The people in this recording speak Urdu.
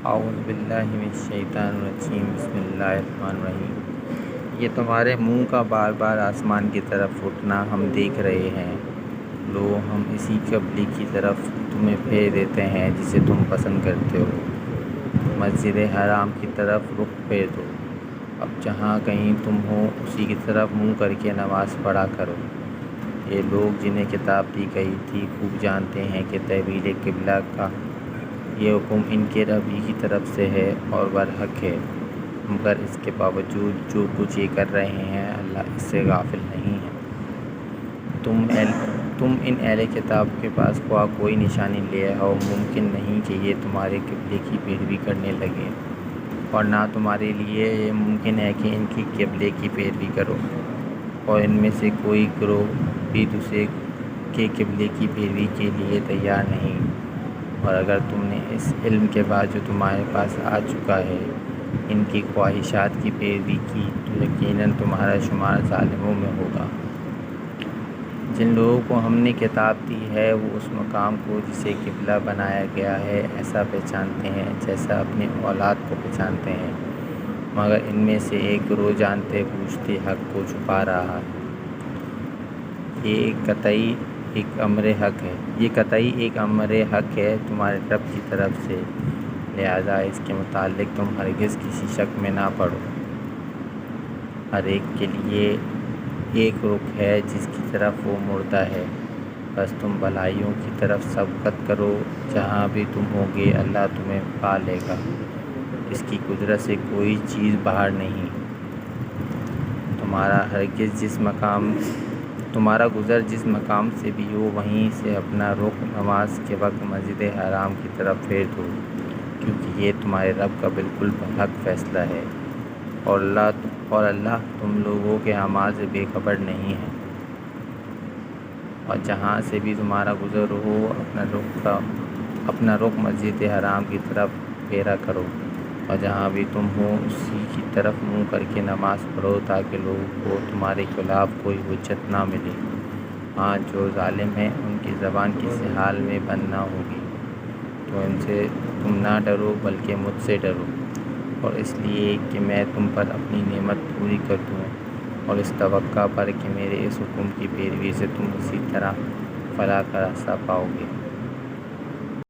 اعوذ باللہ من الشیطان الرجیم، بسم اللہ الرحمن الرحیم۔ یہ تمہارے منہ کا بار بار آسمان کی طرف اٹھنا ہم دیکھ رہے ہیں۔ لو، ہم اسی قبلے کی طرف تمہیں پھیر دیتے ہیں جسے تم پسند کرتے ہو۔ مسجد حرام کی طرف رخ پھیر دو۔ اب جہاں کہیں تم ہو اسی کی طرف منہ کر کے نماز پڑھا کرو۔ یہ لوگ جنہیں کتاب دی گئی تھی خوب جانتے ہیں کہ تحویل قبلہ کا یہ حکم ان کے رب ہی کی طرف سے ہے اور برحق ہے، مگر اس کے باوجود جو کچھ یہ کر رہے ہیں اللہ اس سے غافل نہیں ہے۔ تم ان اہل کتاب کے پاس خواہ کوئی نشانی لے آؤ، ممکن نہیں کہ یہ تمہارے قبلے کی پیروی کرنے لگیں، اور نہ تمہارے لیے یہ ممکن ہے کہ ان کی قبلے کی پیروی کرو، اور ان میں سے کوئی گروہ بھی دوسرے کے قبلے کی پیروی کے لیے تیار نہیں۔ اور اگر تم نے اس علم کے بعد جو تمہارے پاس آ چکا ہے ان کی خواہشات کی پیروی کی تو یقیناً تمہارا شمار ظالموں میں ہوگا۔ جن لوگوں کو ہم نے کتاب دی ہے وہ اس مقام کو جسے قبلہ بنایا گیا ہے ایسا پہچانتے ہیں جیسا اپنی اولاد کو پہچانتے ہیں، مگر ان میں سے ایک گروہ جانتے بوجھتے حق کو چھپا رہا ہے۔ یہ قطعی ایک امر حق ہے تمہارے رب کی طرف سے، لہذا اس کے متعلق تم ہرگز کسی شک میں نہ پڑو۔ ہر ایک کے لیے ایک رخ ہے جس کی طرف وہ مڑتا ہے، بس تم بھلائیوں کی طرف سبقت کرو، جہاں بھی تم ہوگے اللہ تمہیں پا لے گا، اس کی قدرت سے کوئی چیز باہر نہیں۔ تمہارا گزر جس مقام سے بھی ہو وہیں سے اپنا رخ نماز کے وقت مسجد حرام کی طرف پھیر دو، کیونکہ یہ تمہارے رب کا بالکل برحق فیصلہ ہے، اور اللہ تم لوگوں کے اعمال سے بے خبر نہیں ہے۔ اور جہاں سے بھی تمہارا گزر ہو اپنا رخ مسجد حرام کی طرف پھیرا کرو، اور جہاں بھی تم ہو اسی کی طرف منہ کر کے نماز پڑھو تاکہ لوگوں کو تمہارے خلاف کوئی حجت نہ ملے۔ ہاں، جو ظالم ہیں ان کی زبان کسی حال میں بند نہ ہوگی، تو ان سے تم نہ ڈرو بلکہ مجھ سے ڈرو، اور اس لیے کہ میں تم پر اپنی نعمت پوری کر دوں، اور اس توقع پر کہ میرے اس حکم کی پیروی سے تم اسی طرح فلاح کا راستہ پاؤ گے۔